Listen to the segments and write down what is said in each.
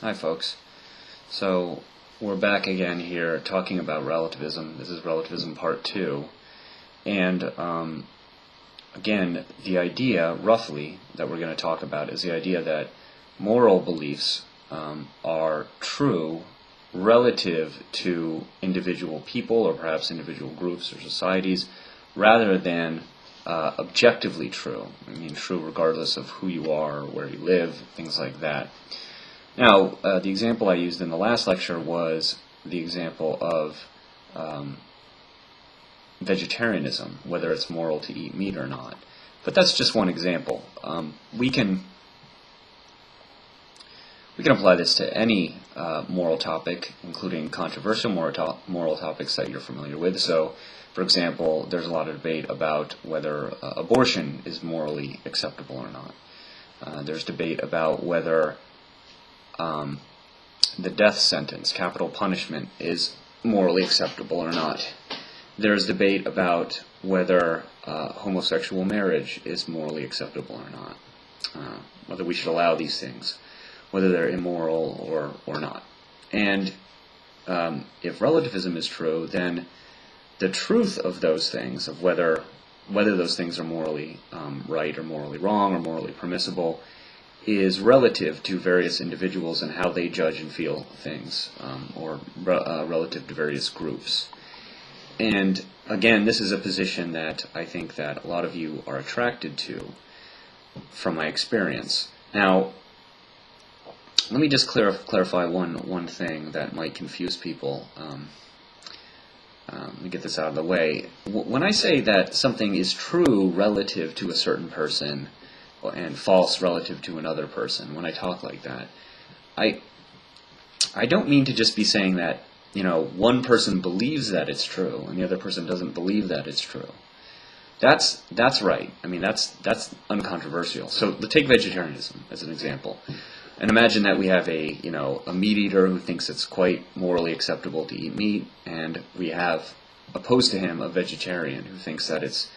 Hi folks. So we're back again here talking about relativism. This is relativism part 2. And again, the idea, roughly, that we're going to talk about is the idea that moral beliefs are true relative to individual people or perhaps individual groups or societies rather than objectively true. I mean, true regardless of who you are, where you live, things like that. Now, the example I used in the last lecture was the example of vegetarianism, whether it's moral to eat meat or not. But that's just one example. We can apply this to any moral topic, including controversial moral topics that you're familiar with. So, for example, there's a lot of debate about whether abortion is morally acceptable or not. There's debate about whether the death sentence, capital punishment, is morally acceptable or not. There's debate about whether homosexual marriage is morally acceptable or not, whether we should allow these things, whether they're immoral or not. And if relativism is true, then the truth of those things, of whether those things are morally right or morally wrong or morally permissible, is relative to various individuals and how they judge and feel things, or relative to various groups. And again, this is a position that I think that a lot of you are attracted to from my experience. Now, let me just clarify one thing that might confuse people. Let me get this out of the way. When I say that something is true relative to a certain person, and false relative to another person, when I talk like that, I don't mean to just be saying that, one person believes that it's true and the other person doesn't believe that it's true. That's right. I mean, that's uncontroversial. So take vegetarianism as an example. And imagine that we have a meat eater who thinks it's quite morally acceptable to eat meat, and we have opposed to him a vegetarian who thinks that it's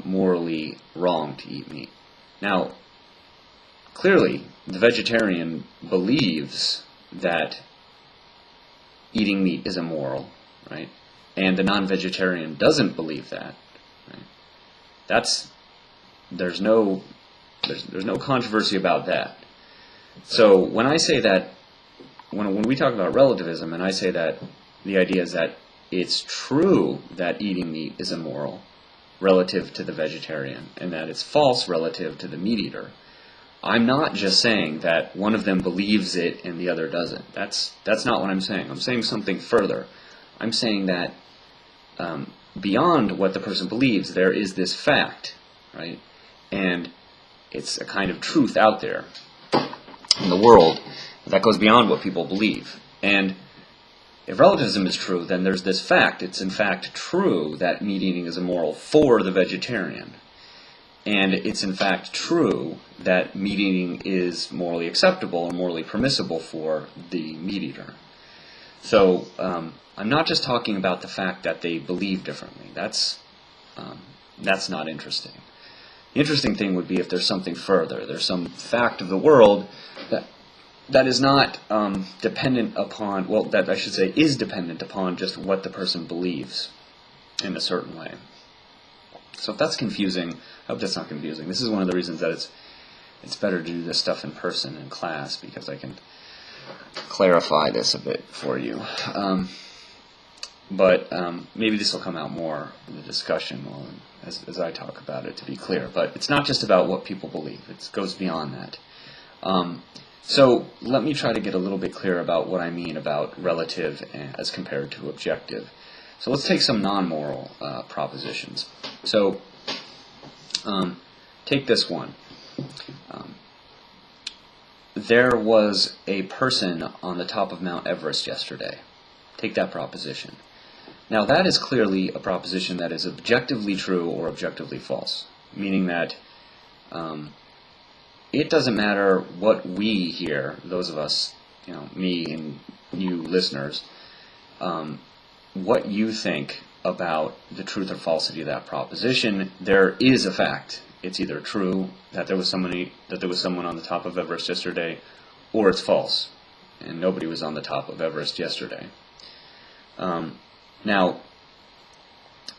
morally wrong to eat meat. Now, clearly, the vegetarian believes that eating meat is immoral, right? And the non-vegetarian doesn't believe that. Right? There's no controversy about that. So when I say that, when we talk about relativism, and I say that the idea is that it's true that eating meat is immoral relative to the vegetarian, and that it's false relative to the meat eater, I'm not just saying that one of them believes it and the other doesn't. That's not what I'm saying. I'm saying something further. I'm saying that beyond what the person believes, there is this fact, right? And it's a kind of truth out there in the world that goes beyond what people believe. And if relativism is true, then there's this fact. It's in fact true that meat eating is immoral for the vegetarian. And it's in fact true that meat eating is morally acceptable or morally permissible for the meat eater. So I'm not just talking about the fact that they believe differently. That's not interesting. The interesting thing would be if there's something further. There's some fact of the world that is not dependent upon, that I should say is dependent upon just what the person believes in a certain way. So if that's confusing, I hope that's not confusing. This is one of the reasons that it's better to do this stuff in person in class, because I can clarify this a bit for you. But maybe this will come out more in the discussion as I talk about it, to be clear. But it's not just about what people believe. It goes beyond that. So let me try to get a little bit clearer about what I mean about relative as compared to objective. So let's take some non-moral propositions. So take this one. There was a person on the top of Mount Everest yesterday. Take that proposition. Now that is clearly a proposition that is objectively true or objectively false, meaning that it doesn't matter what we here, those of us, me and you listeners, what you think about the truth or falsity of that proposition. There is a fact. It's either true that there was someone on the top of Everest yesterday, or it's false. and nobody was on the top of Everest yesterday. Now,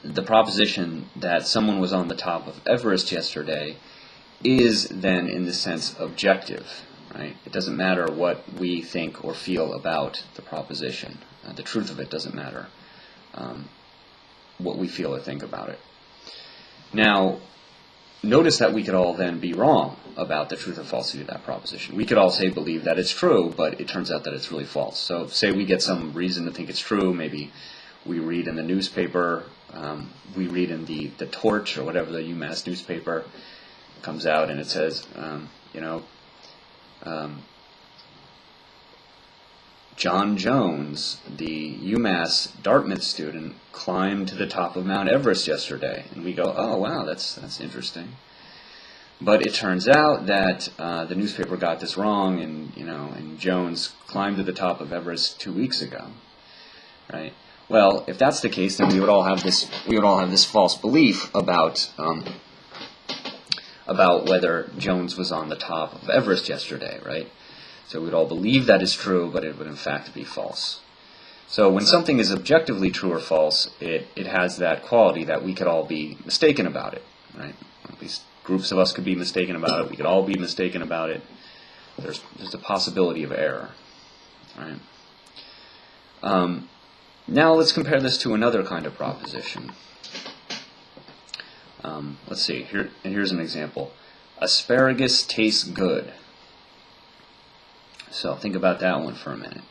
the proposition that someone was on the top of Everest yesterday is then, in this sense, objective, right? It doesn't matter what we think or feel about the proposition. The truth of it doesn't matter what we feel or think about it. Now, notice that we could all then be wrong about the truth or falsity of that proposition. We could all say believe that it's true, but it turns out that it's really false. So say we get some reason to think it's true. Maybe we read in the newspaper, we read in the Torch or whatever the UMass newspaper comes out, and it says, John Jones, the UMass Dartmouth student, climbed to the top of Mount Everest yesterday. And we go, oh, wow, that's interesting. But it turns out that the newspaper got this wrong, and Jones climbed to the top of Everest 2 weeks ago, right? Well, if that's the case, then we would all have this false belief about whether Jones was on the top of Everest yesterday, right? So we'd all believe that is true, but it would in fact be false. So when something is objectively true or false, it has that quality that we could all be mistaken about it, right? At least groups of us could be mistaken about it. We could all be mistaken about it. There's a possibility of error, right? Now let's compare this to another kind of proposition. Let's see, here's an example. Asparagus tastes good. So think about that one for a minute.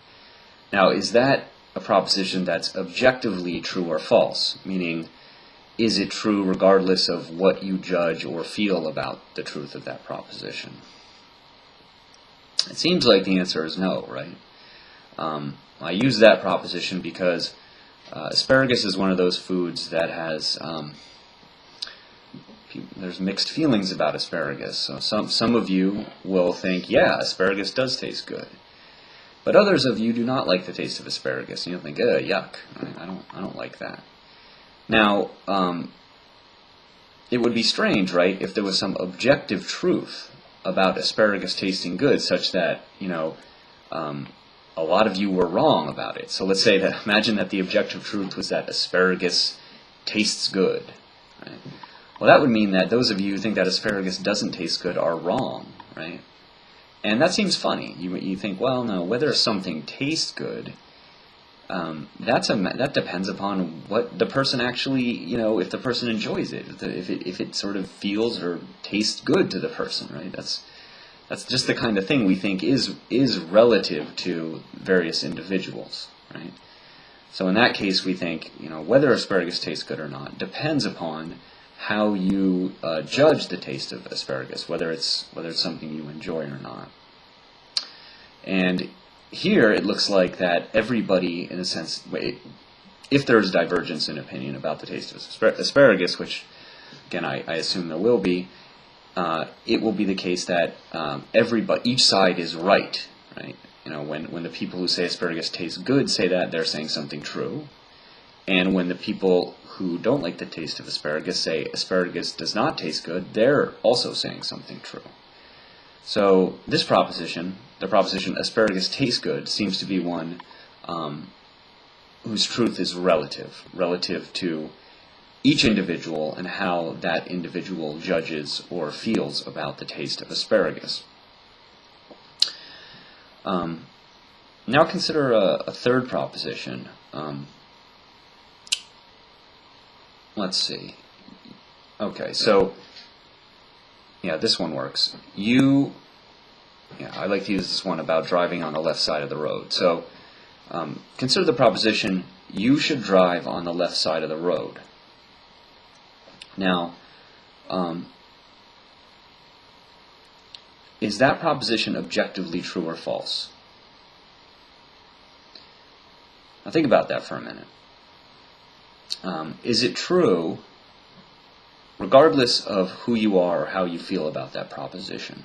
Now, is that a proposition that's objectively true or false? Meaning, is it true regardless of what you judge or feel about the truth of that proposition? It seems like the answer is no, right? I use that proposition because asparagus is one of those foods that has there's mixed feelings about asparagus. So some of you will think, yeah, asparagus does taste good. But others of you do not like the taste of asparagus. And you'll think, yuck, I don't like that. Now, it would be strange, right, if there was some objective truth about asparagus tasting good such that, a lot of you were wrong about it. So let's say that, imagine that the objective truth was that asparagus tastes good, right? Well, that would mean that those of you who think that asparagus doesn't taste good are wrong, right? And that seems funny. You think, well, no, whether something tastes good, that depends upon what the person actually, if the person enjoys it, if it sort of feels or tastes good to the person, right? That's just the kind of thing we think is relative to various individuals, right? So in that case, we think, whether asparagus tastes good or not depends upon how you judge the taste of asparagus, whether it's something you enjoy or not. And here it looks like that everybody, in a sense, if there's divergence in opinion about the taste of asparagus, which again I assume there will be, it will be the case that each side is right. When the people who say asparagus tastes good say that, they're saying something true. And when the people who don't like the taste of asparagus say asparagus does not taste good, they're also saying something true. So this proposition, the proposition asparagus tastes good, seems to be one whose truth is relative to each individual and how that individual judges or feels about the taste of asparagus. Now consider a third proposition. Let's see. Okay, so yeah, this one works. I like to use this one about driving on the left side of the road. So consider the proposition, you should drive on the left side of the road. Now, is that proposition objectively true or false? Now think about that for a minute. Is it true, regardless of who you are or how you feel about that proposition?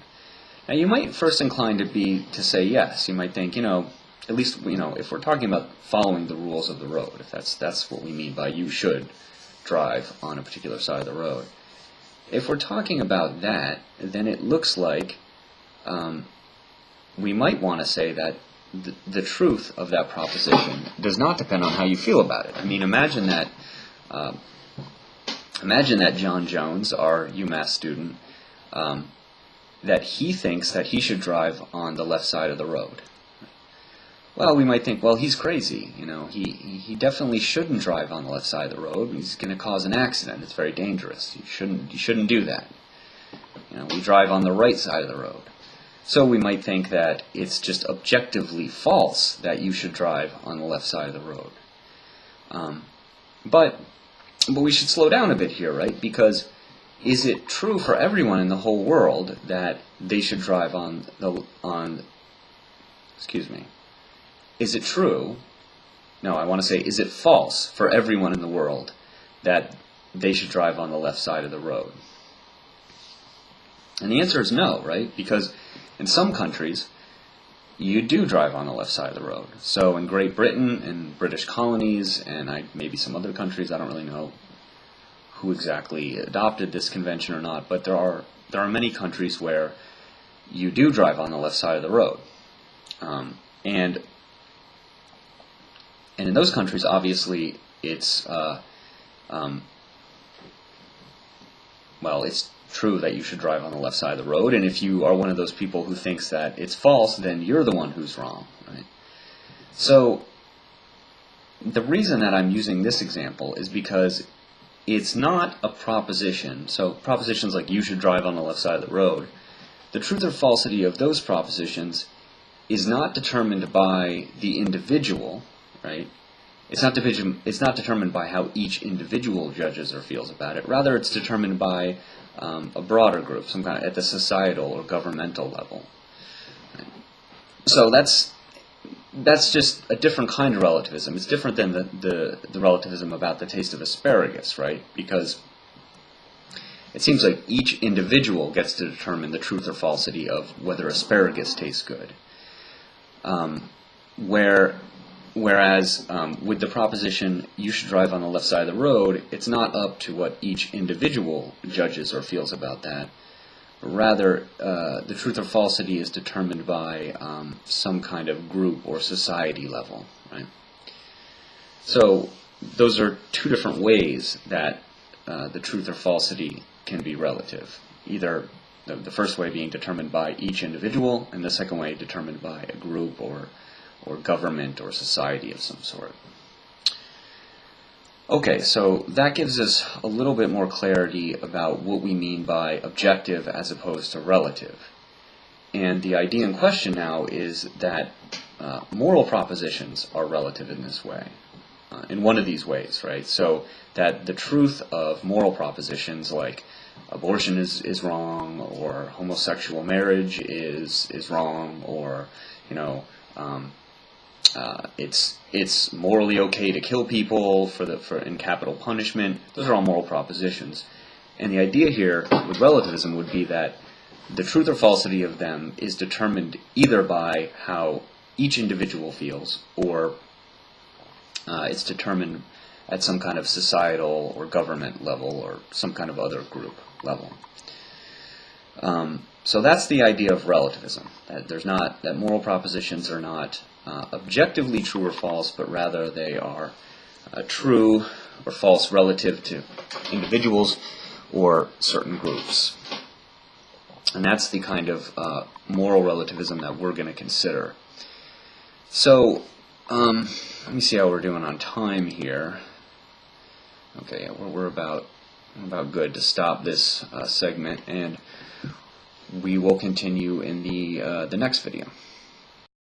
Now, you might first incline to say yes. You might think, at least, if we're talking about following the rules of the road, if that's what we mean by you should drive on a particular side of the road. If we're talking about that, then it looks like we might want to say that the truth of that proposition does not depend on how you feel about it. I mean, imagine that John Jones, our UMass student, that he thinks that he should drive on the left side of the road. Well, we might think, well, he's crazy. He definitely shouldn't drive on the left side of the road. He's going to cause an accident. It's very dangerous. You shouldn't do that. We drive on the right side of the road. So we might think that it's just objectively false that you should drive on the left side of the road. But we should slow down a bit here, right? Because is it true for everyone in the whole world that they should drive Is it true? No, I want to say, is it false for everyone in the world that they should drive on the left side of the road? And the answer is no, right? Because in some countries, you do drive on the left side of the road. So in Great Britain and British colonies, and maybe some other countries, I don't really know who exactly adopted this convention or not, but there are many countries where you do drive on the left side of the road. And in those countries, obviously, it's it's true that you should drive on the left side of the road, and if you are one of those people who thinks that it's false, then you're the one who's wrong, right? So the reason that I'm using this example is because it's not a proposition. So propositions like you should drive on the left side of the road, the truth or falsity of those propositions is not determined by the individual, right? It's not determined by how each individual judges or feels about it. Rather, it's determined by a broader group, some kind of at the societal or governmental level. Right? So that's just a different kind of relativism. It's different than the relativism about the taste of asparagus, right? Because it seems like each individual gets to determine the truth or falsity of whether asparagus tastes good. Whereas with the proposition, you should drive on the left side of the road, it's not up to what each individual judges or feels about that. Rather, the truth or falsity is determined by some kind of group or society level, right? So those are two different ways that the truth or falsity can be relative. Either the first way being determined by each individual, and the second way determined by a group or government or society of some sort. Okay, so that gives us a little bit more clarity about what we mean by objective as opposed to relative. And the idea in question now is that moral propositions are relative in this way, in one of these ways, right? So that the truth of moral propositions like abortion is wrong, or homosexual marriage is wrong, or it's morally okay to kill people for in capital punishment. Those are all moral propositions. And the idea here with relativism would be that the truth or falsity of them is determined either by how each individual feels, or it's determined at some kind of societal or government level or some kind of other group level. So that's the idea of relativism, that moral propositions are not objectively true or false, but rather they are true or false relative to individuals or certain groups. And that's the kind of moral relativism that we're going to consider. So let me see how we're doing on time here. Okay, we're about good to stop this segment, and we will continue in the next video.